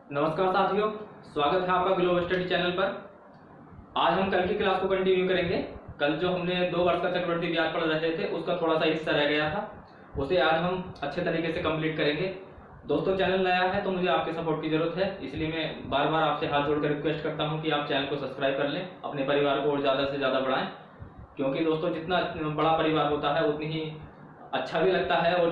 नमस्कार साथियों, स्वागत है आपका ग्लोबल स्टडी चैनल पर। आज हम कल की क्लास को कंटिन्यू करेंगे। कल जो हमने 2 वर्ष का चक्रवृद्धि ब्याज पढ़ रहे थे उसका थोड़ा सा हिस्सा रह गया था, उसे आज हम अच्छे तरीके से कंप्लीट करेंगे। दोस्तों, चैनल नया है तो मुझे आपके सपोर्ट की जरूरत है, इसलिए मैं बार बार आपसे हाथ जोड़कर रिक्वेस्ट करता हूँ कि आप चैनल को सब्सक्राइब कर लें, अपने परिवार को और ज़्यादा से ज़्यादा बढ़ाएं। क्योंकि दोस्तों, जितना बड़ा परिवार होता है उतनी ही अच्छा भी लगता है और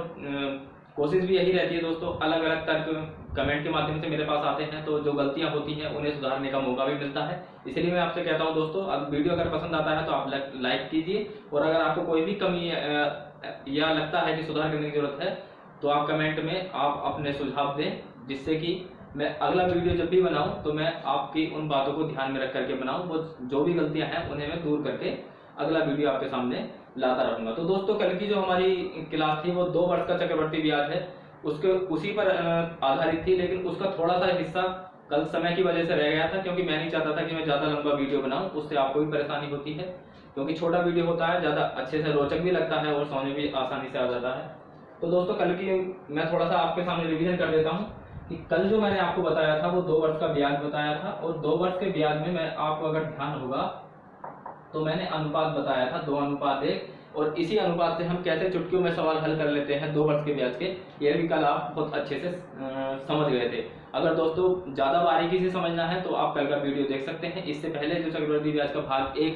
कोशिश भी यही रहती है दोस्तों, अलग अलग तर्क कमेंट के माध्यम से मेरे पास आते हैं तो जो गलतियां होती हैं उन्हें सुधारने का मौका भी मिलता है। इसलिए मैं आपसे कहता हूं दोस्तों, अब वीडियो अगर पसंद आता है तो आप लाइक कीजिए, और अगर आपको कोई भी कमी या लगता है कि सुधार करने की जरूरत है तो आप कमेंट में आप अपने सुझाव दें, जिससे कि मैं अगला वीडियो जब भी बनाऊं तो मैं आपकी उन बातों को ध्यान में रख करके बनाऊं, वो जो भी गलतियां हैं उन्हें मैं दूर करके अगला वीडियो आपके सामने लाता रहूंगा। तो दोस्तों, कल की जो हमारी क्लास थी वो 2 वर्ष का चक्रवृद्धि ब्याज है, उसके उसी पर आधारित थी, लेकिन उसका थोड़ा सा हिस्सा कल समय की वजह से रह गया था, क्योंकि मैं नहीं चाहता था कि मैं ज्यादा लंबा वीडियो बनाऊं, उससे आपको भी परेशानी होती है। क्योंकि छोटा वीडियो होता है, ज्यादा अच्छे से रोचक भी लगता है और समझ भी आसानी से आ जाता है। तो दोस्तों, कल की मैं थोड़ा सा आपके सामने रिविजन कर देता हूँ कि कल जो मैंने आपको बताया था वो 2 वर्ष का ब्याज बताया था, और 2 वर्ष के ब्याज में मैं आपको अगर ध्यान होगा तो मैंने अनुपात बताया था 2:1, और इसी अनुपात से हम कैसे चुटकियों में सवाल हल कर लेते हैं 2 वर्ष के ब्याज के, ये भी कल आप बहुत अच्छे से समझ गए थे। अगर दोस्तों ज्यादा बारीकी से समझना है तो आप कल का वीडियो देख सकते हैं। इससे पहले जो चक्रवृद्धि ब्याज का भाग 1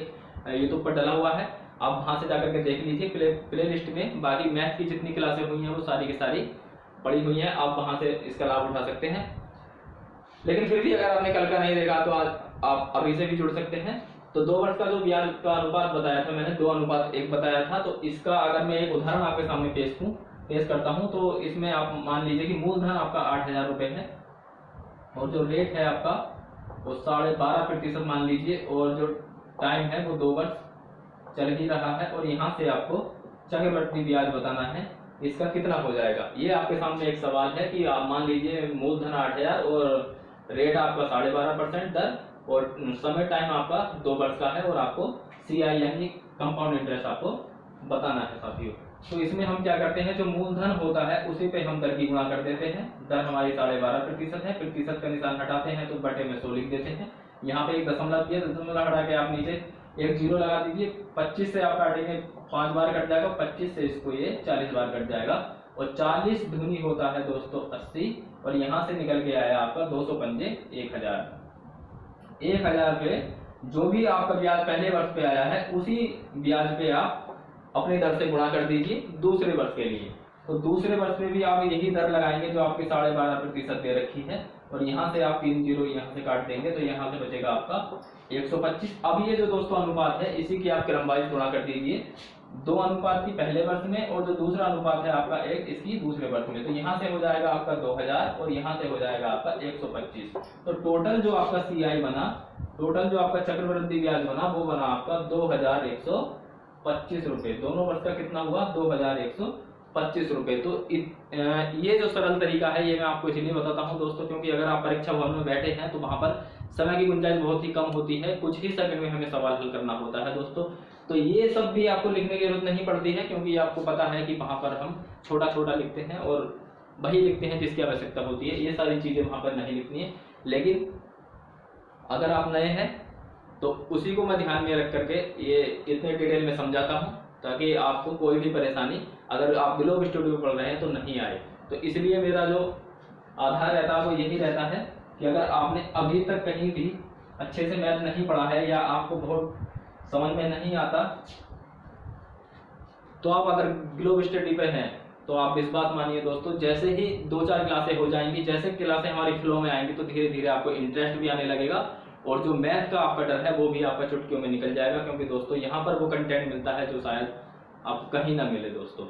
यूट्यूब पर डला हुआ है, आप वहां से जाकर के देख लीजिए। प्ले लिस्ट में बाकी मैथ की जितनी क्लासें हुई हैं वो सारी की सारी पड़ी हुई हैं, आप वहां से इसका लाभ उठा सकते हैं। लेकिन फिर भी अगर आपने कल का नहीं देखा तो आज आप अभी से भी जुड़ सकते हैं। तो 2 वर्ष का जो ब्याज का अनुपात बताया था मैंने 2:1 बताया था। तो इसका अगर मैं एक उदाहरण आपके सामने पेश करता हूं तो इसमें आप मान लीजिए कि मूलधन आपका 8,000 रुपए है, और जो रेट है आपका वो 12.5% मान लीजिए, और जो टाइम है वो 2 वर्ष चल ही रहा है, और यहाँ से आपको चक्रवृद्धि ब्याज बताना है इसका कितना हो जाएगा। ये आपके सामने एक सवाल है कि आप मान लीजिए मूलधन 8,000 और रेट आपका 12.5% दर, और समय टाइम आपका 2 वर्ष का है, और आपको CI यानी कंपाउंड इंटरेस्ट आपको बताना है साथियों। तो इसमें हम क्या करते हैं, जो मूलधन होता है उसी पे हम दर की गुणा कर देते हैं। दर हमारी 12.5% है, प्रतिशत का निशान हटाते हैं तो बटे में 100 लिख देते हैं। यहाँ पे एक दशमलव दिया, दशमलव हटा के आप नीचे एक 0 लगा दीजिए। 25 से आप काटेंगे 5 बार कट जाएगा, 25 से इसको ये 40 बार कट जाएगा, और 40 दूनी होता है दोस्तों 80, और यहाँ से निकल के आया आपका 200 पंजे 1000। 1000 पे जो भी आपका ब्याज पहले वर्ष पे आया है उसी ब्याज पे आप अपनी दर से गुणा कर दीजिए दूसरे वर्ष के लिए। तो दूसरे वर्ष में भी आप यही दर लगाएंगे जो आपकी 12.5% दे रखी है, और यहाँ से आप 3 0 यहाँ से काट देंगे तो यहाँ से बचेगा आपका 125। अब ये जो दोस्तों अनुपात है इसी की आप क्रमवाइज गुणा कर दीजिए, 2 अनुपात की पहले वर्ष में और जो दूसरा अनुपात है आपका 1 इसकी दूसरे वर्ष में। तो यहाँ से हो जाएगा आपका 2000 और यहाँ से हो जाएगा आपका 125। तो टोटल जो आपका CI बना, टोटल जो आपका चक्रवृद्धि ब्याज बना वो बना आपका 2125 रुपए। दोनों वर्ष का कितना हुआ, 2125 रुपए। तो ये जो सरल तरीका है ये मैं आपको इसलिए बताता हूँ दोस्तों, क्योंकि अगर आप परीक्षा भवन में बैठे हैं तो वहां पर समय की गुंजाइश बहुत ही कम होती है, कुछ ही सेकंड में हमें सवाल हल करना होता है दोस्तों। तो ये सब भी आपको लिखने की जरूरत नहीं पड़ती है, क्योंकि आपको पता है कि वहां पर हम छोटा छोटा लिखते हैं और वही लिखते हैं जिसकी आवश्यकता होती है, ये सारी चीजें वहां पर नहीं लिखनी है। लेकिन अगर आप नए हैं तो उसी को मैं ध्यान में रख करके ये इतने डिटेल में समझाता हूँ, ताकि आपको कोई भी परेशानी अगर आप ग्लोब स्टूडियो पढ़ रहे हैं तो नहीं आए। तो इसलिए मेरा जो आधार रहता है वो यही रहता है कि अगर आपने अभी तक कहीं भी अच्छे से मैथ नहीं पढ़ा है या आपको बहुत समझ में नहीं आता, तो आप अगर ग्लोब स्टडी पे हैं तो आप इस बात मानिए दोस्तों, जैसे ही 2-4 क्लासें हो जाएंगी, जैसे क्लासें हमारी फ्लो में आएंगी तो धीरे धीरे आपको इंटरेस्ट भी आने लगेगा, और जो मैथ का आपका डर है वो भी आपका चुटकियों में निकल जाएगा। क्योंकि दोस्तों यहाँ पर वो कंटेंट मिलता है जो शायद आपको कहीं ना मिले दोस्तों।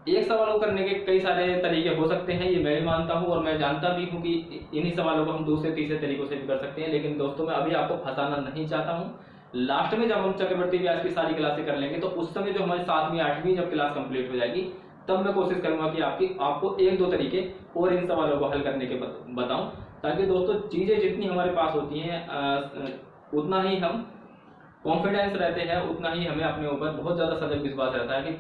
एक सवाल को करने के कई सारे तरीके हो सकते हैं, ये मैं भी मानता हूँ, और मैं जानता भी हूँ कि इन्हीं सवालों को हम दूसरे तीसरे तरीकों से भी कर सकते हैं। लेकिन दोस्तों मैं अभी आपको फंसाना नहीं चाहता हूँ। लास्ट में जब हम चक्रवृद्धि ब्याज की सारी क्लासें कर लेंगे तो उस समय जो हमारी 7वीं 8वीं जब क्लास कंप्लीट हो जाएगी तब मैं कोशिश करूंगा कि आपको 1-2 तरीके और इन सवालों को हल करने के बताऊं, ताकि दोस्तों चीजें जितनी हमारे पास होती हैं उतना ही हम कॉन्फिडेंस रहते हैं, उतना ही हमें अपने ऊपर बहुत ज्यादा सजग विश्वास रहता है कि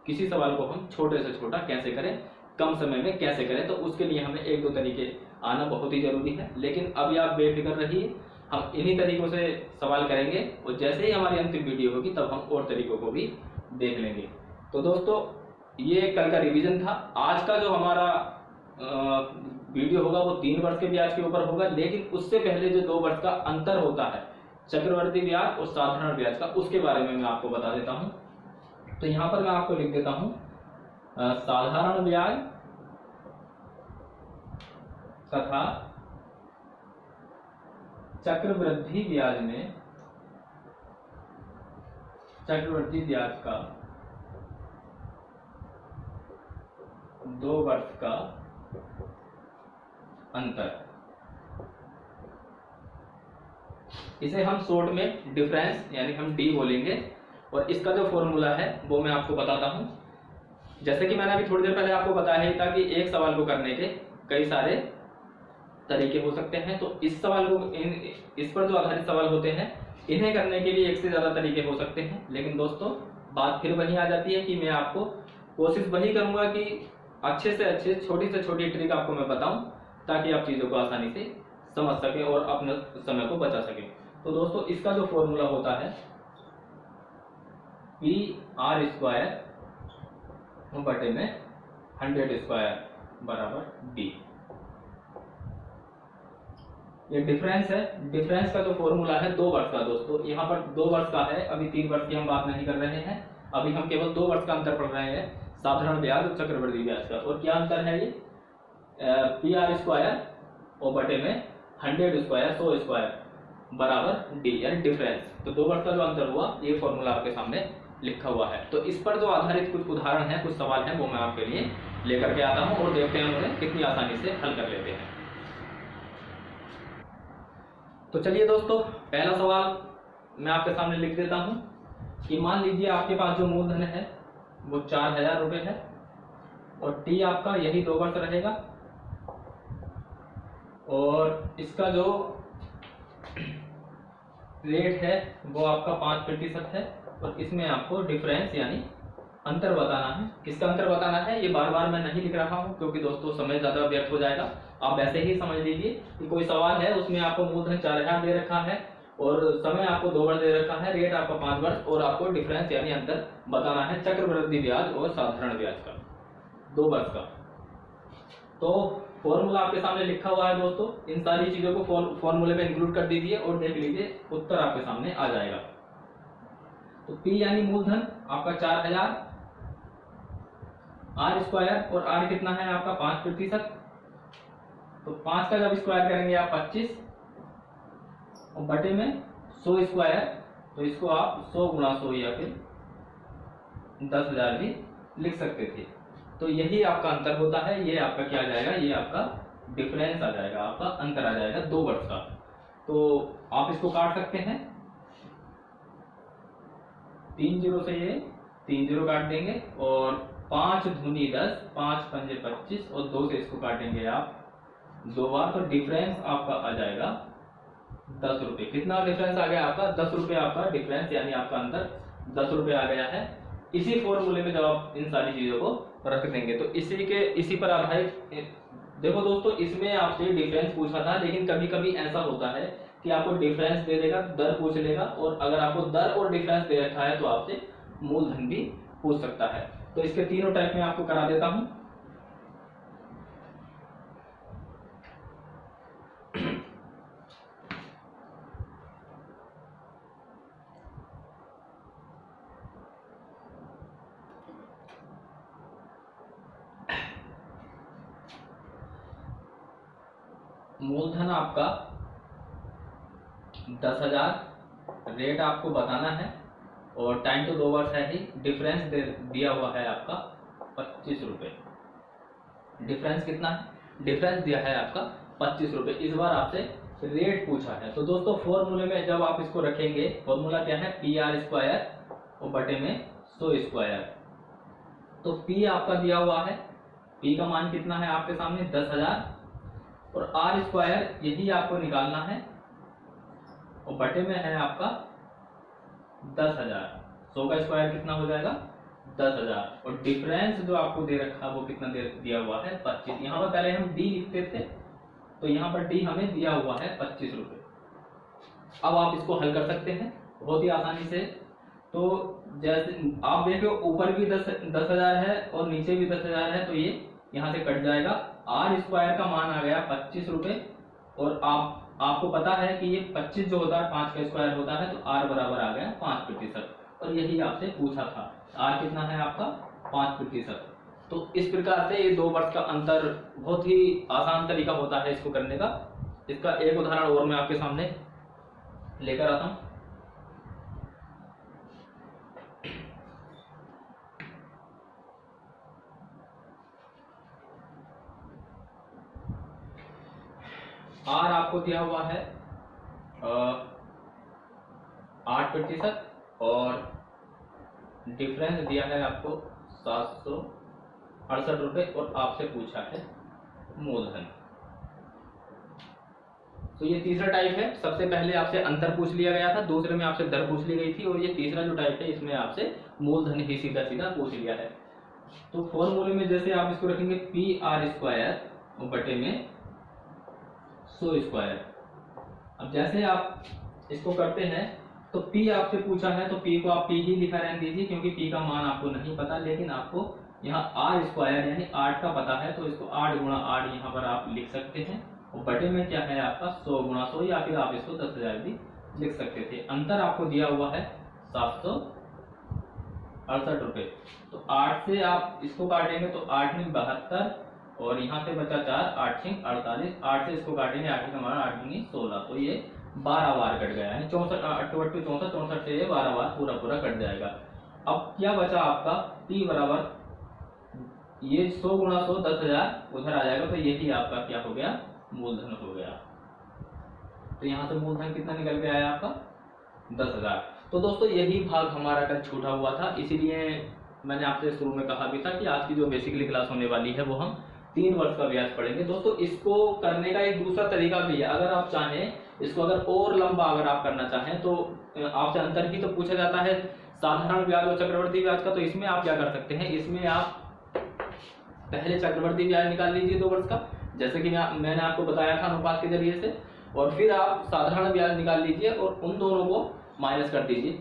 किसी सवाल को हम छोटे से छोटा कैसे करें, कम समय में कैसे करें। तो उसके लिए हमें एक दो तरीके आना बहुत ही जरूरी है। लेकिन अभी आप बेफिक्र रहिए, हम इन्हीं तरीकों से सवाल करेंगे और जैसे ही हमारी अंतिम वीडियो होगी तब हम और तरीकों को भी देख लेंगे। तो दोस्तों ये कल का रिवीजन था। आज का जो हमारा वीडियो होगा वो 3 वर्ष के ब्याज के ऊपर होगा, लेकिन उससे पहले जो 2 वर्ष का अंतर होता है चक्रवर्ती ब्याज और साधारण ब्याज का, उसके बारे में मैं आपको बता देता हूं। तो यहां पर मैं आपको लिख देता हूं साधारण ब्याज तथा चक्रवृद्धि ब्याज में चक्रवृद्धि ब्याज का 2 वर्ष का अंतर, इसे हम शॉर्ट में डिफरेंस यानी हम डी बोलेंगे। और इसका जो फॉर्मूला है वो मैं आपको बताता हूं। जैसे कि मैंने अभी थोड़ी देर पहले आपको बताया ही था कि एक सवाल को करने के कई सारे तरीके हो सकते हैं। तो इस सवाल को इस पर जो आधारित सवाल होते हैं इन्हें करने के लिए एक से ज्यादा तरीके हो सकते हैं। लेकिन दोस्तों बात फिर वही आ जाती है कि मैं आपको कोशिश वही करूंगा कि अच्छे से अच्छे छोटी से छोटी ट्रिक आपको मैं बताऊं, ताकि आप चीजों को आसानी से समझ सकें और अपने समय को बचा सकें। तो दोस्तों इसका जो फॉर्मूला होता है पी आर स्क्वायर बटे में 100 स्क्वायर बराबर डी। ये डिफरेंस है। डिफरेंस का जो फॉर्मूला है 2 वर्ष का। दोस्तों यहाँ पर 2 वर्ष का है, अभी 3 वर्ष की हम बात नहीं कर रहे हैं। अभी हम केवल 2 वर्ष का अंतर पढ़ रहे हैं, साधारण ब्याज और चक्रवृद्धि ब्याज का। और क्या अंतर है ये? पी आर स्क्वायर और बटे में 100 स्क्वायर 100 स्क्वायर बराबर डी, यानी डिफरेंस। तो 2 वर्ष का जो अंतर हुआ ये फॉर्मूला आपके सामने लिखा हुआ है। तो इस पर जो आधारित कुछ उदाहरण है, कुछ सवाल है, वो मैं आपके लिए लेकर के आता हूं और देखते हैं उन्हें कितनी आसानी से हल कर लेते हैं। तो चलिए दोस्तों पहला सवाल मैं आपके सामने लिख देता हूं कि मान लीजिए आपके पास जो मूलधन है वो 4000 रुपए है और टी आपका यही 2 वर्ष रहेगा और इसका जो रेट है वो आपका 5% है और इसमें आपको डिफरेंस यानी अंतर बताना है। किसका अंतर बताना है ये बार बार मैं नहीं लिख रहा हूं, क्योंकि दोस्तों समय ज्यादा व्यर्थ हो जाएगा। आप ऐसे ही समझ लीजिए कि कोई सवाल है, उसमें आपको मूलधन 4000 दे रखा है और समय आपको 2 वर्ष दे रखा है, रेट आपका 5 वर्ष और आपको डिफरेंस यानी अंतर बताना है चक्रवृद्धि ब्याज और साधारण ब्याज का 2 वर्ष का। तो फॉर्मूला आपके सामने लिखा हुआ है दोस्तों, इन सारी चीजों को फॉर्मूले में इंक्लूड कर दीजिए और देख लीजिए उत्तर आपके सामने आ जाएगा। तो पी यानी मूलधन आपका 4000, आर स्क्वायर और आर कितना है आपका 5%। तो 5 का जब स्क्वायर करेंगे आप 25 और बटे में 100 स्क्वायर, तो इसको आप 100 गुणा 100 या फिर 10,000 भी लिख सकते थे। तो यही आपका अंतर होता है, ये आपका क्या आ जाएगा, ये आपका डिफरेंस आ जाएगा, आपका अंतर आ जाएगा 2 वर्ष का। तो आप इसको काट सकते हैं, 3 जीरो से ये 3 जीरो काट देंगे और 5 दूनी 10, 5 पंजे 25 और 2 से इसको काटेंगे आप 2 बार, तो डिफरेंस आपका आ जाएगा 10 रुपए। कितना डिफरेंस आ गया आपका? 10 रुपए आपका डिफरेंस यानी आपका अंतर 10 रुपए आ गया है। इसी फॉर्मूले में जब आप इन सारी चीजों को रख देंगे तो इसी पर आधारित देखो दोस्तों, इसमें आपसे डिफरेंस पूछा था, लेकिन कभी कभी ऐसा होता है कि आपको डिफरेंस दे देगा, दर पूछ लेगा, और अगर आपको दर और डिफरेंस दे रखा है तो आपसे मूलधन भी पूछ सकता है। तो इसके तीनों टाइप में आपको करा देता हूं। मूलधन आपका 10,000, रेट आपको बताना है और टाइम तो 2 वर्ष है ही, डिफरेंस दिया हुआ है आपका 25 रुपए। डिफरेंस कितना है? डिफरेंस दिया है आपका 25 रुपए। इस बार आपसे रेट पूछा है। तो दोस्तों फॉर्मूले में जब आप इसको रखेंगे, फॉर्मूला क्या है? पी आर स्क्वायर और बटे में 100 स्क्वायर। तो पी आपका दिया हुआ है, पी का मान कितना है आपके सामने? 10,000 और आर स्क्वायर यही आपको निकालना है और बटे में है आपका 10,000। 100 का स्क्वायर कितना हो जाएगा? 10,000 और डिफरेंस जो आपको दे रखा है वो कितना दिया हुआ है 25। यहाँ पर पहले हम डी लिखते थे तो यहाँ पर डी हमें दिया हुआ है 25 रुपये। अब आप इसको हल कर सकते हैं बहुत ही आसानी से। तो जैसे आप देखो ऊपर भी 10,000 है और नीचे भी 10,000 है, तो ये यहाँ से कट जाएगा। आर स्क्वायर का मान आ गया 25 रुपये और आपको पता है कि ये 25 जो होता है 5 का स्क्वायर होता है, तो आर बराबर आ गया 5%। और यही आपसे पूछा था, आर कितना है आपका 5%। तो इस प्रकार से ये 2 वर्ष का अंतर बहुत ही आसान तरीका होता है इसको करने का। इसका एक उदाहरण और मैं आपके सामने लेकर आता हूं। आर आपको दिया हुआ है 8% और डिफरेंस दिया है आपको 768 रुपये और आपसे पूछा है मूलधन। तो ये तीसरा टाइप है। सबसे पहले आपसे अंतर पूछ लिया गया था, दूसरे में आपसे दर पूछ ली गई थी, और ये तीसरा जो टाइप है इसमें आपसे मूलधन ही सीधा सीधा पूछ लिया है। तो फॉर्मूले में जैसे आप इसको रखेंगे पी आर स्क्वायर बटे में 100 स्क्वायर। अब जैसे आप इसको करते हैं तो P आपसे पूछा है तो P को आप P ही लिखा रहने दीजिए, क्योंकि P का मान आपको नहीं पता, लेकिन आपको यहाँ R स्क्वायर यानी 8 का पता है, तो इसको 8 गुणा 8 यहाँ पर आप लिख सकते हैं। और बटे में क्या है आपका 100 गुणा 100, या फिर आप इसको 10,000 भी लिख सकते थे। अंतर आपको दिया हुआ है 768 रुपये। तो 8 से आप इसको काटेंगे तो 8 में 72 और यहाँ से बचा 4, 8 6 48। 8 से इसको काटेंगे 8 का मान 8 दूनी 16, तो ये 12 बार कट गया है। 64 8 64 64 से ये 12 बार पूरा पूरा कट जाएगा। अब क्या बचा आपका P बराबर ये 100 गुणा 100 10,000 उधर आ जाएगा, तो यही आपका क्या हो गया मूलधन हो गया। तो यहाँ से मूलधन कितना निकल के आया आपका 10,000। तो दोस्तों यही भाग हमारा कल छूटा हुआ था, इसीलिए मैंने आपसे शुरू में कहा भी था कि आज की जो बेसिकली क्लास होने वाली है वो हम 3 वर्ष का ब्याज पढ़ेंगे। दोस्तों इसको करने का एक दूसरा तरीका भी है। अगर आप चाहें इसको अगर और लंबा अगर आप करना चाहें तो आपसे अंतर ही तो पूछा जाता है साधारण ब्याज और चक्रवर्ती ब्याज का। तो इसमें आप क्या कर सकते हैं, इसमें आप पहले चक्रवर्ती ब्याज निकाल लीजिए 2 वर्ष का, जैसे कि मैंने आपको बताया था अनुपात के जरिए से, और फिर आप साधारण ब्याज निकाल लीजिए और उन दोनों को माइनस कर दीजिए।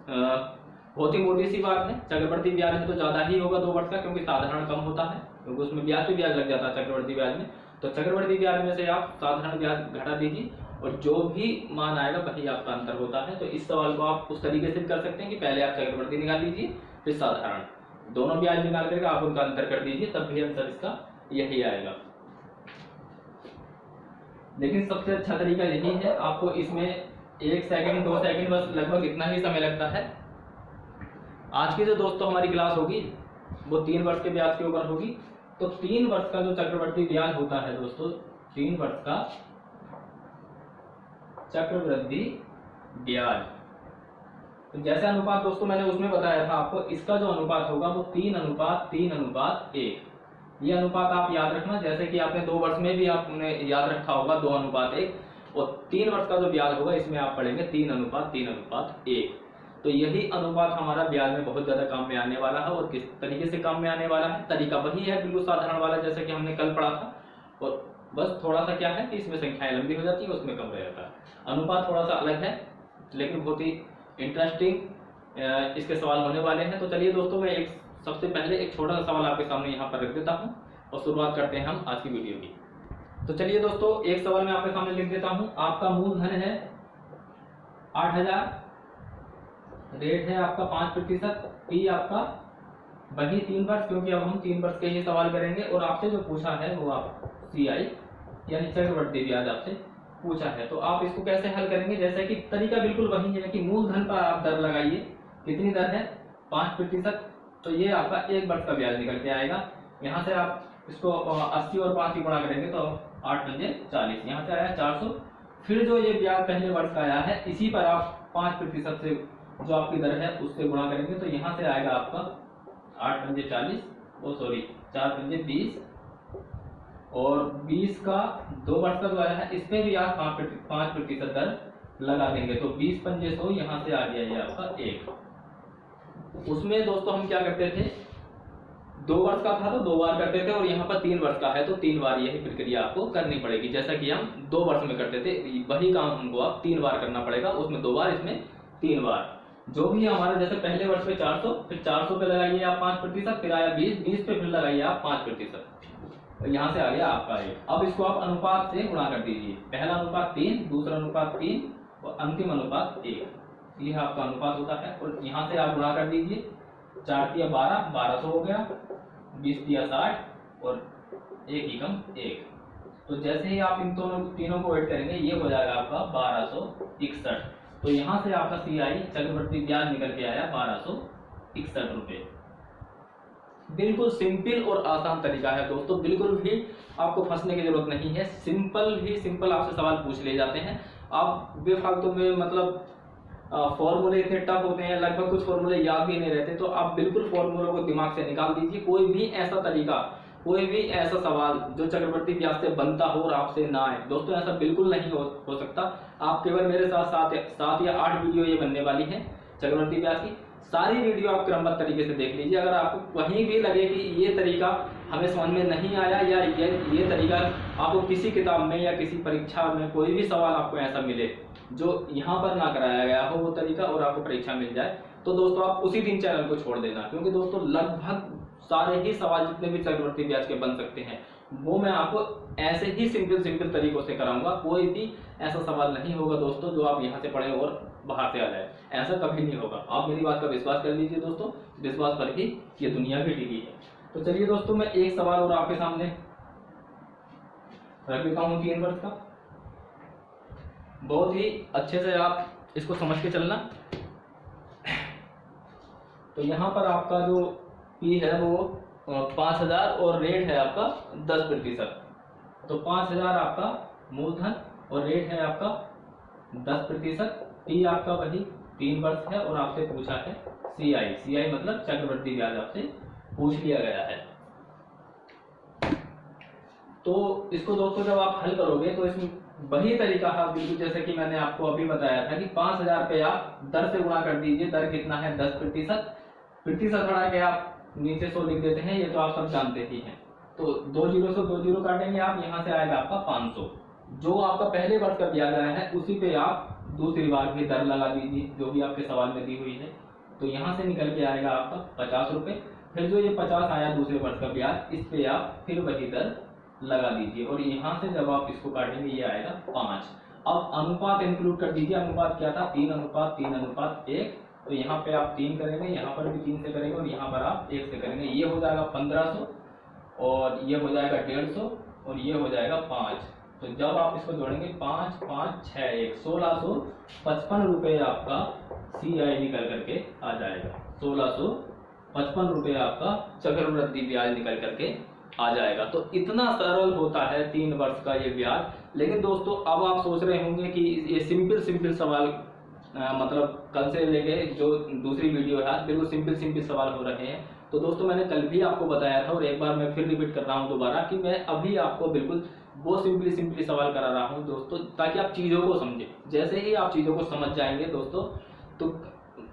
बहुत ही मोटी सी बात है, चक्रवर्ती ब्याज में तो ज्यादा ही होगा 2 वर्ष का, क्योंकि साधारण कम होता है, क्योंकि उसमें ब्याज पे ब्याज लग जाता है चक्रवर्ती ब्याज में। तो चक्रवर्ती ब्याज में से आप साधारण ब्याज घटा दीजिए और जो भी मान आएगा वही आपका अंतर होता है। तो इस सवाल को आप उस तरीके से कर सकते हैं कि पहले आप चक्रवर्ती निकाल लीजिए फिर साधारण, दोनों ब्याज निकाल करके आप उनका अंतर कर दीजिए, तब भी आंसर इसका यही आएगा। लेकिन सबसे अच्छा तरीका यही है, आपको इसमें 1 सेकंड 2 सेकंड बस लगभग इतना ही समय लगता है। आज की जो दोस्तों हमारी क्लास होगी वो 3 वर्ष के ब्याज के ऊपर होगी। तो 3 वर्ष का जो चक्रवर्ती ब्याज होता है दोस्तों, 3 वर्ष का चक्रवृद्धि ब्याज, तो जैसा अनुपात दोस्तों मैंने उसमें बताया था आपको, इसका जो अनुपात होगा वो 3:3:1। ये अनुपात आप याद रखना, जैसे कि आपने 2 वर्ष में भी आपने याद रखा होगा 2:1, और 3 वर्ष का जो ब्याज होगा इसमें आप पढ़ेंगे 3:3:1। तो यही अनुपात हमारा ब्याज में बहुत ज्यादा काम में आने वाला है। और किस तरीके से काम में आने वाला है, तरीका वही है बिल्कुल साधारण वाला जैसे कि हमने कल पढ़ा था, और बस थोड़ा सा क्या है कि इसमें संख्याएं लंबी हो जाती है, उसमें कम रह जाता है। अनुपात थोड़ा सा अलग है लेकिन बहुत ही इंटरेस्टिंग इसके सवाल होने वाले हैं। तो चलिए दोस्तों, मैं सबसे पहले एक छोटा सा सवाल आपके सामने यहाँ पर रख देता हूँ और शुरुआत करते हैं हम आज की वीडियो की। तो चलिए दोस्तों, एक सवाल मैं आपके सामने लिख देता हूँ। आपका मूलधन है 8,000, रेट है आपका 5%, पी आपका वही 3 वर्ष, क्योंकि अब हम 3 वर्ष के ही सवाल करेंगे, और आपसे जो पूछा है वो आप CI यानी चक्रवृद्धि ब्याज आपसे पूछा है। तो आप इसको कैसे हल करेंगे, जैसे कि तरीका बिल्कुल वही है कि मूलधन पर आप दर लगाइए। कितनी दर है 5%, तो ये आपका 1 वर्ष का ब्याज निकल के आएगा। यहाँ से आप इसको 80 और 5 की गुणा करेंगे तो 8 पंजे 40, यहाँ से आया 400। फिर जो ये ब्याज पहले वर्ष का आया है इसी पर आप 5% से जो आपकी दर है उससे गुणा करेंगे, तो यहाँ से आएगा आपका 8 पंजे 40, 4 पंजे 20, और 20 का 2 वर्ष का जो आया है इस पे भी आप 5% दर लगा देंगे, तो 20 पंजे 100, यहाँ से आ गया ये आपका 1। उसमें दोस्तों हम क्या करते थे, 2 वर्ष का था तो 2 बार करते थे, और यहाँ पर 3 वर्ष का है तो 3 बार यही प्रक्रिया आपको करनी पड़ेगी। जैसा कि हम 2 वर्ष में करते थे वही काम हमको अब 3 बार करना पड़ेगा, उसमें 2 बार इसमें 3 बार। जो भी हमारा जैसे पहले वर्ष पे 400, फिर 400 पे लगाइए आप 5%, फिर आया 20, 20 पे फिर लगाइए आप 5%, और यहाँ से आ गया आपका 1। अब इसको आप अनुपात से गुणा कर दीजिए, पहला अनुपात 3, दूसरा अनुपात 3 और अंतिम अनुपात 1, यह आपका अनुपात होता है। और यहाँ से आप गुणा कर दीजिए, 4 तिया 12, 1200 हो गया, 20 तिया 60 और 1 एकम 1। तो जैसे ही आप इन तीनों को ऐड करेंगे ये हो जाएगा आपका 1261। तो यहाँ से आपका CI चक्रवृद्धि ब्याज निकल के आया 1261 रुपये। बिल्कुल सिंपल और आसान तरीका है दोस्तों, बिल्कुल भी आपको फंसने की जरूरत नहीं है। सिंपल आपसे सवाल पूछ लिए जाते हैं, आप बेफालतू में मतलब फॉर्मूले इतने टफ होते हैं, लगभग कुछ फॉर्मूले याद भी नहीं रहते, तो आप बिल्कुल फॉर्मूलों को दिमाग से निकाल दीजिए। कोई भी ऐसा तरीका, कोई भी ऐसा सवाल जो चक्रवृद्धि ब्याज से बनता हो और आपसे ना आए दोस्तों, ऐसा बिल्कुल नहीं हो सकता। आप केवल मेरे साथ 7 या 8 वीडियो ये बनने वाली है चक्रवृद्धि ब्याज की, सारी वीडियो आप क्रमबद्ध तरीके से देख लीजिए। अगर आपको कहीं भी लगे कि ये तरीका हमें समझ में नहीं आया, या ये तरीका आपको किसी किताब में या किसी परीक्षा में कोई भी सवाल आपको ऐसा मिले जो यहाँ पर ना कराया गया हो वो तरीका, और आपको परीक्षा मिल जाए, तो दोस्तों आप उसी दिन चैनल को छोड़ देना। क्योंकि दोस्तों लगभग सारे ही सवाल जितने भी चक्रवृद्धि ब्याज के बन सकते हैं वो मैं आपको ऐसे ही सिंपल तरीकों से कराऊंगा। कोई भी ऐसा सवाल नहीं होगा दोस्तों जो आप यहाँ से पढ़े और बाहर से आ जाए, ऐसा कभी नहीं होगा। आप मेरी बात का विश्वास कर लीजिए दोस्तों, विश्वास पर ही ये दुनिया भी टिकी है। तो चलिए दोस्तों, मैं एक सवाल और आपके सामने रख देता हूँ 3 वर्ष का। बहुत ही अच्छे से आप इसको समझ के चलना। तो यहाँ पर आपका जो P है वो 5000 और रेट है आपका 10%। तो 5000 आपका मूलधन और रेट है आपका 10%। P आपका वही 3 वर्ष है, और आपसे पूछा है CI मतलब चक्रवृद्धि ब्याज आपसे पूछ लिया गया है। तो इसको दोस्तों जब आप हल करोगे तो इसमें वही तरीका है बिल्कुल जैसे कि मैंने आपको अभी बताया था कि 5000 पे आप दर से गुणा कर दीजिए। दर कितना है 10%, प्रतिशत हटा के आप नीचे 100 लिख देते हैं, ये तो आप सब जानते ही हैं। तो 2 जीरो से 2 जीरो काटेंगे आप, यहाँ से आएगा आपका 500। जो आपका पहले वर्ष का ब्याज आया है उसी पे आप दूसरी बार भी दर लगा दीजिए जो भी आपके सवाल में दी हुई है। तो यहाँ से निकल के आएगा आपका 50 रुपये। फिर जो ये 50 आया दूसरे वर्ष का ब्याज, इस पे आप फिर वही दर लगा दीजिए, और यहाँ से जब आप इसको काटेंगे ये आएगा 5। अब अनुपात इंक्लूड कर दीजिए। अनुपात क्या था 3:1। तो यहाँ पे आप 3 करेंगे, यहाँ पर भी 3 से करेंगे, और यहाँ पर आप 1 से करेंगे। ये हो जाएगा 1500, और ये हो जाएगा 150, और ये हो जाएगा 5। तो जब आप इसको जोड़ेंगे 5, 5, 6, 1, 1655 रुपये आपका CI निकल करके आ जाएगा। 1655 रुपये आपका चक्रवृद्धि ब्याज निकल करके आ जाएगा। तो इतना सरल होता है 3 वर्ष का ये ब्याज। लेकिन दोस्तों अब आप सोच रहे होंगे कि ये सिंपल सवाल मतलब कल से लेके जो दूसरी वीडियो है बिल्कुल सिंपल सवाल हो रहे हैं। तो दोस्तों मैंने कल भी आपको बताया था, और एक बार मैं फिर रिपीट कर रहा हूँ दोबारा, कि मैं अभी आपको बिल्कुल वो सिंपली सवाल करा रहा हूँ दोस्तों, ताकि आप चीज़ों को समझें। जैसे ही आप चीज़ों को समझ जाएंगे दोस्तों, तो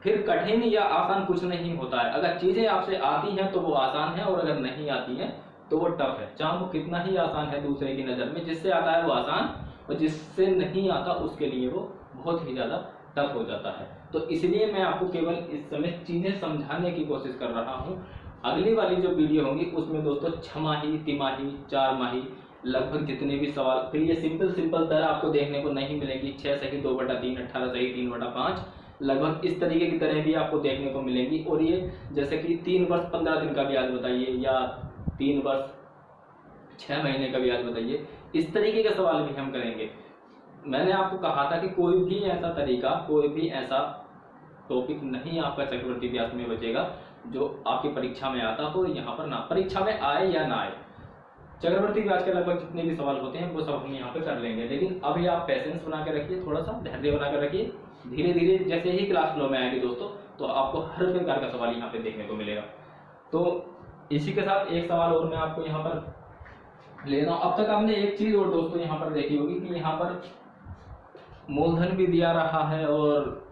फिर कठिन या आसान कुछ नहीं होता है। अगर चीज़ें आपसे आती हैं तो वो आसान है, और अगर नहीं आती हैं तो वो टफ है। चाहे वो कितना ही आसान है दूसरे की नज़र में, जिससे आता है वो आसान, और जिससे नहीं आता उसके लिए वो बहुत ही ज़्यादा टफ हो जाता है। तो इसलिए मैं आपको केवल इस समय चीज़ें समझाने की कोशिश कर रहा हूँ। अगली वाली जो वीडियो होंगी उसमें दोस्तों 6 माही, तिमाही, 4 माही लगभग जितने भी सवाल, फिर ये सिंपल दर आपको देखने को नहीं मिलेगी। 6 सही 2/3, 18 सही 3/5, लगभग इस तरीके की तरह भी आपको देखने को मिलेगी। और ये जैसे कि 3 वर्ष 15 दिन का ब्याज बताइए, या 3 वर्ष 6 महीने का ब्याज बताइए, इस तरीके के सवाल भी हम करेंगे। मैंने आपको कहा था कि कोई भी ऐसा तरीका, कोई भी ऐसा टॉपिक नहीं आपका चक्रवृद्धि ब्याज में बचेगा जो आपकी परीक्षा में आता हो, यहाँ पर ना परीक्षा में आए या ना आए। चक्रवृद्धि ब्याज के लगभग जितने भी सवाल होते हैं वो सब हम यहाँ पे कर लेंगे। लेकिन अभी आप पेशेंस बना के रखिए, थोड़ा सा धैर्य बना कर रखिए। धीरे धीरे जैसे ही क्लास फ्लो में आएगी दोस्तों, तो आपको हर प्रकार का सवाल यहाँ पे देखने को मिलेगा। तो इसी के साथ एक सवाल और मैं आपको यहाँ पर ले रहा हूँ। अब तक आपने एक चीज और दोस्तों यहाँ पर देखी होगी कि यहाँ पर मूलधन भी दिया रहा है और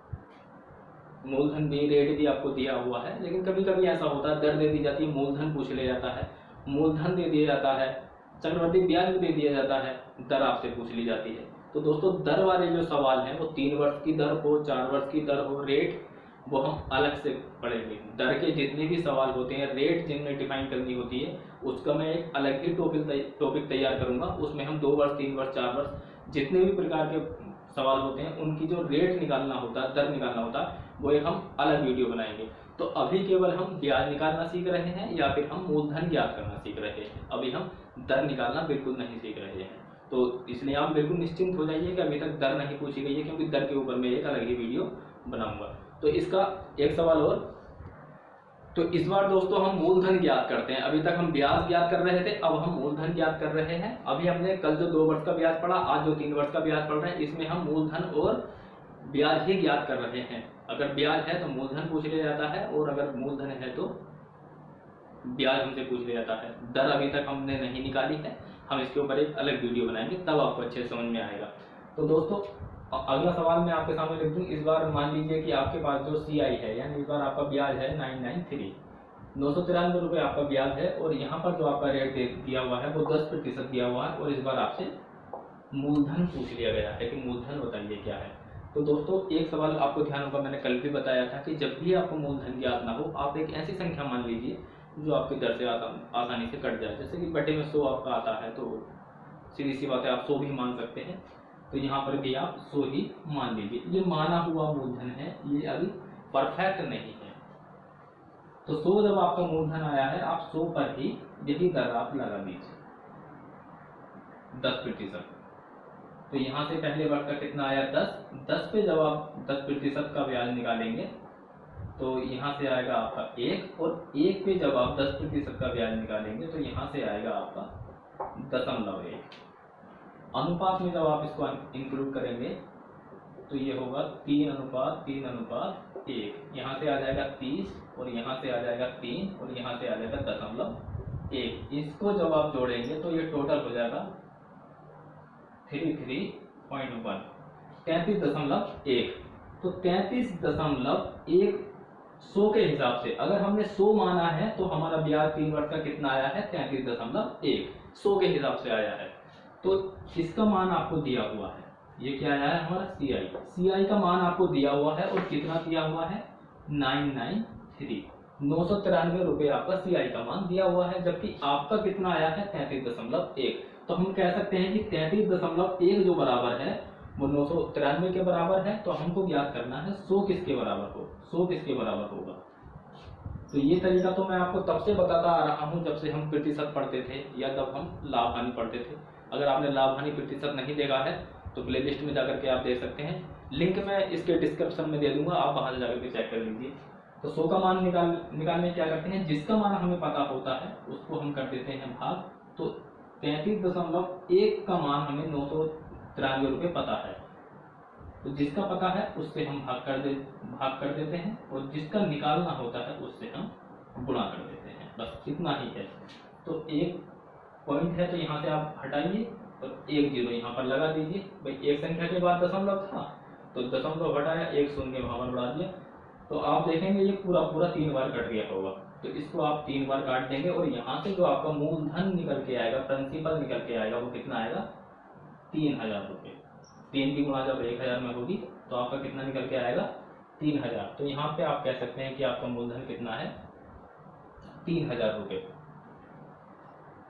मूलधन भी, रेट भी आपको दिया हुआ है। लेकिन कभी कभी ऐसा होता है, दर दे दी जाती है, मूलधन पूछ लिया जाता है, मूलधन दे दिया जाता है, चक्रवृद्धि ब्याज भी दे दिया जाता है, दर आपसे पूछ ली जाती है। तो दोस्तों दर वाले जो सवाल हैं वो 3 वर्ष की दर हो, 4 वर्ष की दर हो, रेट वो हम अलग से पढ़ेंगे। दर के जितने भी सवाल होते हैं, रेट जिनमें डिफाइन करनी होती है, उसका मैं एक अलग ही टॉपिक तैयार करूंगा। उसमें हम 2 वर्ष, 3 वर्ष, 4 वर्ष जितने भी प्रकार के सवाल होते हैं उनकी जो रेट निकालना होता है, दर निकालना होता है, वो एक हम अलग वीडियो बनाएंगे। तो अभी केवल हम ब्याज निकालना सीख रहे हैं या फिर हम मूलधन ज्ञात करना सीख रहे हैं। अभी हम दर निकालना बिल्कुल नहीं सीख रहे हैं। तो इसलिए आप बिल्कुल निश्चिंत हो जाइए कि अभी तक दर नहीं पूछी गई है, क्योंकि दर के ऊपर मैं एक अलग ही वीडियो बनाऊंगा। तो इसका एक सवाल और, तो इस बार दोस्तों हम मूलधन ज्ञात करते हैं। अभी तक हम ब्याज ज्ञात कर रहे थे, अब हम मूलधन ज्ञात कर रहे हैं। अभी हमने कल जो 2 वर्ष का ब्याज पढ़ा, आज जो 3 वर्ष का ब्याज पढ़ रहे हैं, इसमें हम मूलधन और ब्याज ही ज्ञात कर रहे हैं। अगर ब्याज है तो मूलधन पूछ लिया जाता है, और अगर मूलधन है तो ब्याज हमसे पूछ लिया जाता है। दर अभी तक हमने नहीं निकाली है, हम इसके ऊपर एक अलग वीडियो बनाएंगे, तब आपको अच्छे समझ में आएगा। तो दोस्तों अगला सवाल मैं आपके सामने लिख दूं। इस बार मान लीजिए कि आपके पास जो CI है, यानी इस बार आपका ब्याज है 993, 993 रुपये आपका ब्याज है, और यहाँ पर जो आपका रेट दिया हुआ है वो 10% दिया हुआ है, और इस बार आपसे मूलधन पूछ लिया गया है कि मूलधन बताइए क्या है। तो दोस्तों एक सवाल आपको ध्यान होगा, मैंने कल भी बताया था कि जब भी आपको मूलधन ज्ञात ना हो, आप एक ऐसी संख्या मान लीजिए जो आपकी दर से आसानी से कट जाए। जैसे कि बटे में 100 आपका आता है, तो सीधी सी बात है, आप 100 भी मान सकते हैं। तो यहाँ पर भी आप 100 ही मान लीजिए। ये माना हुआ मूलधन है, ये अभी परफेक्ट नहीं है। तो 100 जब आपका मूलधन आया है, आप 100 पर ही यही दर आप लगा दीजिए 10%। तो यहाँ से पहले वर्ष का कितना आया 10 पे जब आप 10% का ब्याज निकालेंगे तो यहाँ से आएगा आपका 1, और 1 पे जब आप 10% का ब्याज निकालेंगे तो यहाँ से आएगा आपका 0.1। अनुपात में जब आप इसको इंक्लूड करेंगे तो ये होगा 3:3:1। यहाँ से आ जाएगा 30, और यहाँ से आ जाएगा 3, और यहाँ से आ जाएगा 0.1। इसको जब आप जोड़ेंगे तो ये टोटल हो जाएगा 33.1, 33.1। तो 33.1 100 के हिसाब से, अगर हमने 100 माना है तो हमारा ब्याज 3 वर्ष का कितना आया है 33.1, 100 के हिसाब से आया है। तो इसका मान आपको दिया हुआ है, ये क्या आया है हमारा CI का मान आपको दिया हुआ है, और कितना दिया हुआ है 993, 993 रुपये आपका CI का मान दिया हुआ है, जबकि आपका कितना आया है 33.1। तो हम कह सकते हैं कि 33.1 जो बराबर है वो 993 के बराबर है। तो हमको ज्ञात करना है 100 किसके बराबर हो, 100 किसके बराबर होगा। तो ये तरीका तो मैं आपको तब से बताता आ रहा हूँ जब से हम प्रतिशत पढ़ते थे, या जब हम लाभ हानि पढ़ते थे। अगर आपने लाभ हानि प्रतिशत नहीं देखा है तो प्ले लिस्ट में जाकर के आप देख सकते हैं, लिंक मैं इसके डिस्क्रिप्शन में दे दूंगा, आप वहां से जाकर के चेक कर लीजिए। तो 100 का मान निकालने क्या करते हैं, जिसका मान हमें पता होता है उसको हम कर देते हैं भाग। तो 33.1 का मान हमें 993 रुपये पता है, तो जिसका पता है उससे हम भाग कर देते हैं, और जिसका निकालना होता है उससे हम गुणा कर देते हैं, बस इतना ही है। तो एक पॉइंट है तो यहाँ से आप हटाइए और 1 0 यहाँ पर लगा दीजिए। भाई एक संख्या के बाद दशमलव था तो दशमलव हटाया, 1 शून्य वहां पर बढ़ा दिया, तो आप देखेंगे ये पूरा 3 बार कट गया होगा। तो इसको आप 3 बार काट देंगे, और यहाँ से जो आपका मूलधन निकल के आएगा, प्रिंसिपल निकल के आएगा, वो कितना आएगा 3000 रुपये। 3 की गुणा जब 1000 में होगी तो आपका कितना निकल के आएगा 3000। तो यहाँ पे आप कह सकते हैं कि आपका मूलधन कितना है 3000 रुपये।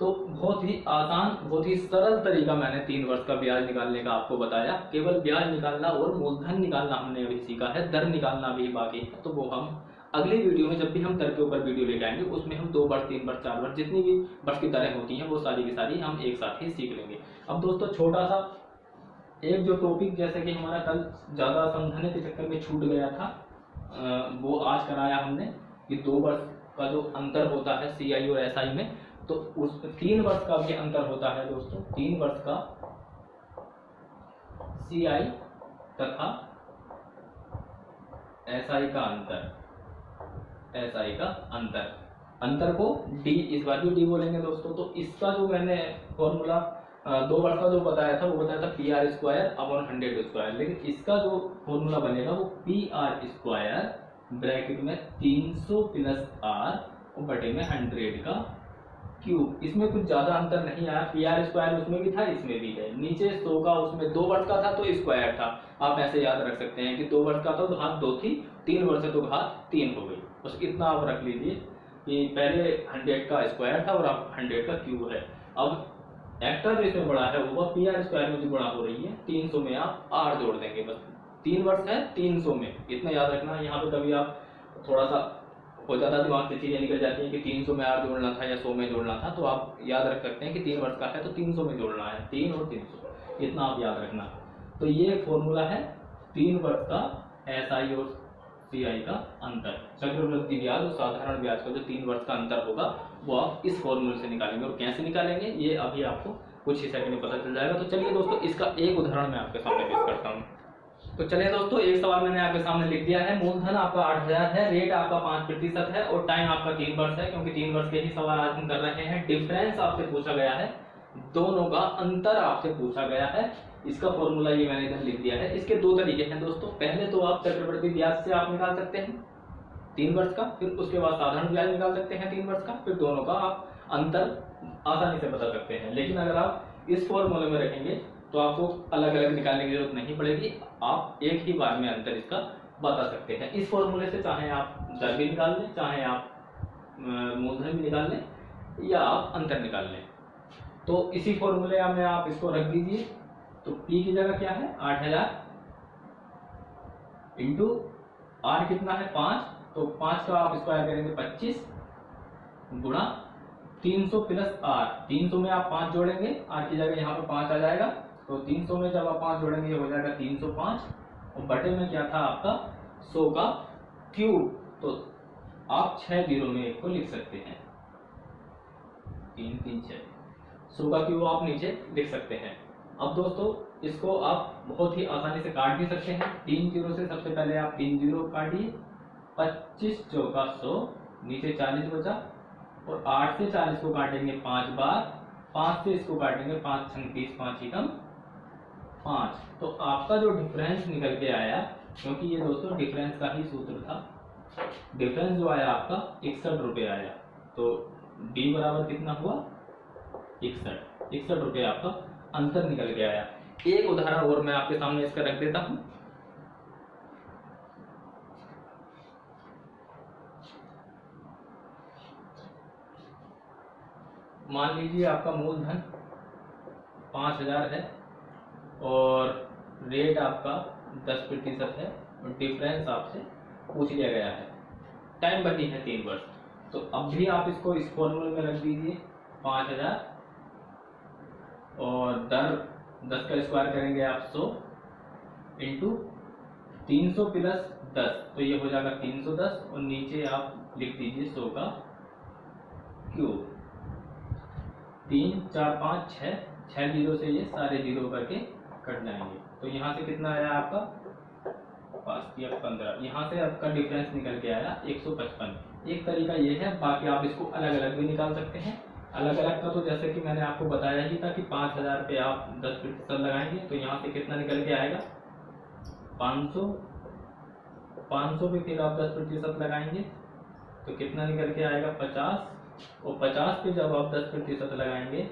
तो बहुत ही आसान, बहुत ही सरल तरीका मैंने 3 वर्ष का ब्याज निकालने का आपको बताया। केवल ब्याज निकालना और मूलधन निकालना हमने अभी सीखा है, दर निकालना भी बाकी है। तो वो हम अगली वीडियो में, जब भी हम दर के ऊपर वीडियो लेके आएंगे, उसमें हम 2 वर्ष, 3 वर्ष, 4 वर्ष जितनी भी वर्ष की दरें होती हैं वो सारी की सारी हम एक साथ ही सीख लेंगे। अब दोस्तों छोटा सा एक जो टॉपिक, जैसे कि हमारा कल ज़्यादा समझाने के चक्कर में छूट गया था, वो आज कराया हमने कि 2 वर्ष का जो अंतर होता है CI और SI में, तो उस 3 वर्ष का भी अंतर होता है दोस्तों। 3 वर्ष का CI तथा SI का अंतर को D, इस बार भी D बोलेंगे दोस्तों। तो इसका जो मैंने फॉर्मूला 2 वर्ष का जो बताया था वो बताया था PR² अपॉन 100², लेकिन इसका जो फॉर्मूला बनेगा वो PR² ब्रैकेट में 300 प्लस आर और बटे में 100 का क्यूब। इसमें कुछ ज्यादा अंतर नहीं आया, पी आर स्क्वायर उसमें भी था इसमें भी है। नीचे 100 का उसमें 2 वर्ष का था तो स्क्वायर था। आप ऐसे याद रख सकते हैं कि 2 वर्ष का था तो घात 2 थी, 3 वर्ष है तो घात 3 हो गई। बस इतना आप रख लीजिए कि पहले 100 का स्क्वायर था और अब 100 का क्यूब है। अब एक्स्ट्रा जो इसमें बड़ा है वो पी आर स्क्वायर में जो गुणा हो रही है 300 में आप आर जोड़ देंगे। बस 3 वर्ष है 300 में, इतना याद रखना। यहाँ पे कभी आप थोड़ा सा हो जाता है दिमाग से चीजें निकल जाती हैं कि 300 में आर जोड़ना था या 100 में जोड़ना था, तो आप याद रख सकते हैं कि 3 वर्ष का है तो 300 में जोड़ना है, 3 और 300, इतना आप याद रखना। तो ये फॉर्मूला है 3 वर्ष का एसआई और सीआई का अंतर। चक्रवृद्धि ब्याज और साधारण ब्याज का जो 3 वर्ष का अंतर होगा वो आप इस फॉर्मूले से निकालेंगे। और कैसे निकालेंगे ये अभी आपको कुछ ही सेकंड में पता चल जाएगा। तो चलिए दोस्तों, इसका एक उदाहरण मैं आपके सामने पेश करता हूँ। तो चलिए दोस्तों, एक सवाल मैंने आपके सामने लिख दिया है। मूलधन आपका 8000 है, रेट आपका 5% है और टाइम आपका 3 वर्ष है, क्योंकि 3 वर्ष के ही सवाल आज हम कर रहे हैं। डिफरेंस आपसे पूछा गया है, दोनों का अंतर आपसे पूछा गया है। इसका फॉर्मूला ये मैंने इधर लिख दिया है। इसके 2 तरीके हैं दोस्तों। पहले तो आप चक्रवृद्धि ब्याज से आप निकाल सकते हैं 3 वर्ष का, फिर उसके बाद साधारण ब्याज निकाल सकते हैं 3 वर्ष का, फिर दोनों का आप अंतर आसानी से बता सकते हैं। लेकिन अगर आप इस फॉर्मूले में रखेंगे तो आपको अलग अलग निकालने की जरूरत नहीं पड़ेगी, आप एक ही बार में अंतर इसका बता सकते हैं। इस फॉर्मूले से चाहे आप दर भी निकाल लें, चाहे आप मूलधन भी निकाल लें या आप अंतर निकाल लें। तो इसी फॉर्मूले में आप इसको रख दीजिए। तो P की जगह क्या है 8000 इंटू R कितना है 5, तो 5 का आप स्क्वायर करेंगे 25 गुणा 300 प्लस R। 300 में आप 5 जोड़ेंगे, R की जगह यहाँ पे 5 आ जाएगा, तो 300 में जब आप 5 जोड़ेंगे ये हो जाएगा 305 और बटे में क्या था आपका 100 का क्यूब। तो आप 6 जीरो में एक को लिख सकते हैं, 3 3 6, 100 का क्यूब आप नीचे लिख सकते हैं। अब दोस्तों इसको आप बहुत ही आसानी से काट भी सकते हैं। 3 जीरो से सबसे पहले आप 3 जीरो काटिए, 25 चौका 100, नीचे 40 बचा और 8 से 40 को काटेंगे 5 बार, 5 से इसको काटेंगे 5 छंग 30, 5 एकम 5। तो आपका जो डिफरेंस निकल के आया, क्योंकि ये दोस्तों डिफरेंस का ही सूत्र था, डिफरेंस जो आया आपका 61 रुपये आया। तो डी बराबर कितना हुआ 61 रुपये आपका अंतर निकल के आया। एक उदाहरण और मैं आपके सामने इसका रख देता हूं। मान लीजिए आपका मूलधन 5000 है और रेट आपका 10% है और डिफरेंस आपसे पूछ लिया गया है। टाइम बची है 3 वर्ष। तो अब भी आप इसको इस फॉर्मूले में रख दीजिए 5000 और दर 10 का स्क्वायर करेंगे आप 100 इंटू 300 प्लस 10, तो ये हो जाएगा 310 और नीचे आप लिख दीजिए 100 का क्यूब। 3 4 5 6 जीरो से ये सारे जीरो करके कट जाएंगे। तो यहाँ से कितना आया आपका 5 या 15, यहाँ से आपका डिफरेंस निकल के आया 155। एक तरीका ये है, बाकी आप इसको अलग अलग भी निकाल सकते हैं। अलग अलग का तो जैसे कि मैंने आपको बताया ही था कि 5000 पे आप 10% लगाएंगे तो यहाँ से कितना निकल के आएगा 500 पे फिर आप 10% लगाएंगे तो कितना निकल के आएगा 50 और 50 पे जब आप 10% लगाएंगे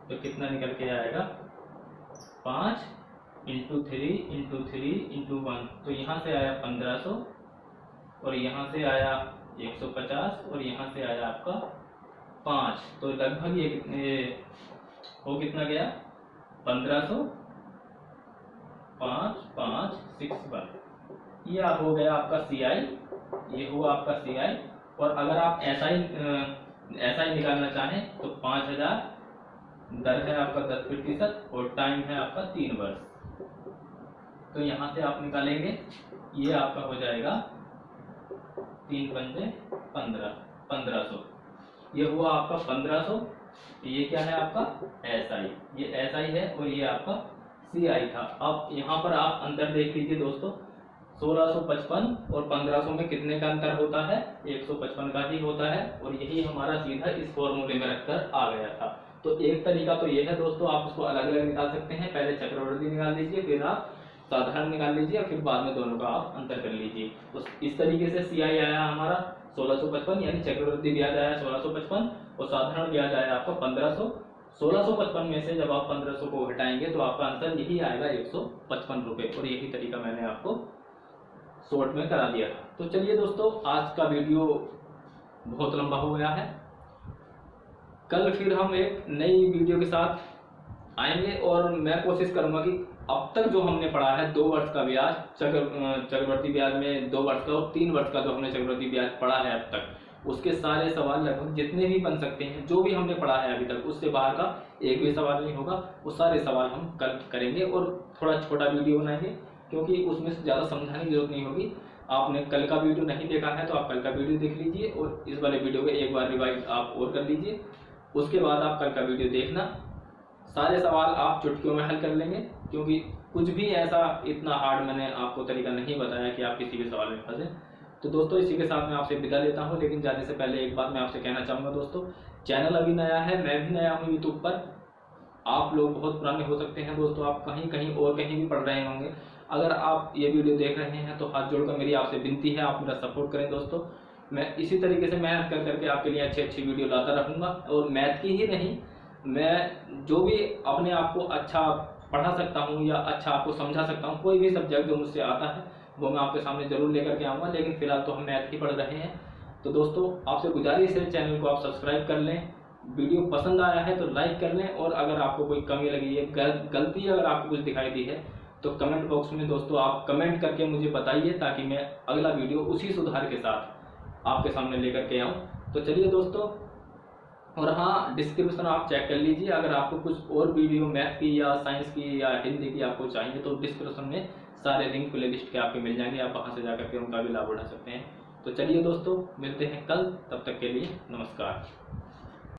तो कितना निकल के आएगा 5 इंटू 3 इंटू 3 इंटू 1, तो यहाँ से आया 1500 और यहाँ से आया 150 और यहाँ से आया आपका 5। तो लगभग ये कितने हो, कितना गया 1500 5 5 6 1, ये आप हो गया आपका CI, ये हुआ आपका CI। और अगर आप SI निकालना चाहें तो 5000, दर है आपका 10% और टाइम है आपका 3 वर्ष। तो यहाँ से आप निकालेंगे, ये आपका हो जाएगा 3 पंजे 1500, ये हुआ आपका 1500। ये क्या है आपका SI, ये SI है और ये आपका CI था। अब यहाँ पर आप अंतर देख लीजिए दोस्तों, 1655 और 1500 में कितने का अंतर होता है 155 का ही होता है और यही हमारा सीधा इस फॉर्मूले में रखकर आ गया था। तो एक तरीका तो ये है दोस्तों, आप उसको अलग अलग निकाल सकते हैं। पहले चक्रवृद्धि निकाल दीजिए, फिर आप साधारण निकाल लीजिए और फिर बाद में दोनों का आप अंतर कर लीजिए। तो इस तरीके से CI आया हमारा 1655, यानी चक्रवृद्धि ब्याज आया 1655 और साधारण ब्याज आया आपका 1500। 1655 में से जब आप 1500 को हटाएंगे तो आपका आंसर यही आएगा 155 रुपये। और यही तरीका मैंने आपको शॉर्ट में करा दिया था। तो चलिए दोस्तों, आज का वीडियो बहुत लंबा हो गया है। कल फिर हम एक नई वीडियो के साथ आएंगे और मैं कोशिश करूंगा कि अब तक जो हमने पढ़ा है 2 वर्ष का ब्याज, चक्रवृद्धि ब्याज में 2 वर्ष का और 3 वर्ष का जो हमने चक्रवृद्धि ब्याज पढ़ा है अब तक, उसके सारे सवाल लगभग जितने भी बन सकते हैं, जो भी हमने पढ़ा है अभी तक, उससे बाहर का एक भी सवाल नहीं होगा। वो सारे सवाल हम कल करेंगे और थोड़ा छोटा वीडियो बनाएंगे, क्योंकि उसमें ज़्यादा समझाने की जरूरत नहीं होगी। आपने कल का वीडियो नहीं देखा है तो आप कल का वीडियो देख लीजिए और इस वाले वीडियो को एक बार रिवाइज आप और कर लीजिए। उसके बाद आप कल का वीडियो देखना, सारे सवाल आप चुटकियों में हल कर लेंगे, क्योंकि कुछ भी ऐसा इतना हार्ड मैंने आपको तरीका नहीं बताया कि आप किसी भी सवाल में फंसे। तो दोस्तों, इसी के साथ मैं आपसे विदा लेता हूं, लेकिन जाने से पहले एक बात मैं आपसे कहना चाहूँगा दोस्तों, चैनल अभी नया है, मैं भी नया हूँ यूट्यूब पर। आप लोग बहुत पुराने हो सकते हैं दोस्तों, आप कहीं कहीं और कहीं भी पढ़ रहे होंगे। अगर आप ये वीडियो देख रहे हैं तो हाथ जोड़कर मेरी आपसे विनती है, आप मेरा सपोर्ट करें दोस्तों। मैं इसी तरीके से मेहनत कर करके आपके लिए अच्छी अच्छी वीडियो लाता रहूँगा। और मैथ की ही नहीं, मैं जो भी अपने आप को अच्छा पढ़ा सकता हूँ या अच्छा आपको समझा सकता हूँ, कोई भी सब्जेक्ट जो मुझसे आता है वो मैं आपके सामने जरूर लेकर के आऊँगा। लेकिन फिलहाल तो हम मैथ ही पढ़ रहे हैं। तो दोस्तों, आपसे गुजारिश है, चैनल को आप सब्सक्राइब कर लें, वीडियो पसंद आया है तो लाइक कर लें, और अगर आपको कोई कमी लगी है, गलती अगर आपको कुछ दिखाई दी है तो कमेंट बॉक्स में दोस्तों आप कमेंट करके मुझे बताइए, ताकि मैं अगला वीडियो उसी सुधार के साथ आपके सामने लेकर के आऊँ। तो चलिए दोस्तों, और हाँ, डिस्क्रिप्शन आप चेक कर लीजिए, अगर आपको कुछ और वीडियो मैथ की या साइंस की या हिंदी की आपको चाहिए तो डिस्क्रिप्शन में सारे लिंक प्ले लिस्ट के आपके मिल जाएंगे, आप वहाँ से जाकर के उनका भी लाभ उठा सकते हैं। तो चलिए दोस्तों, मिलते हैं कल, तब तक के लिए नमस्कार।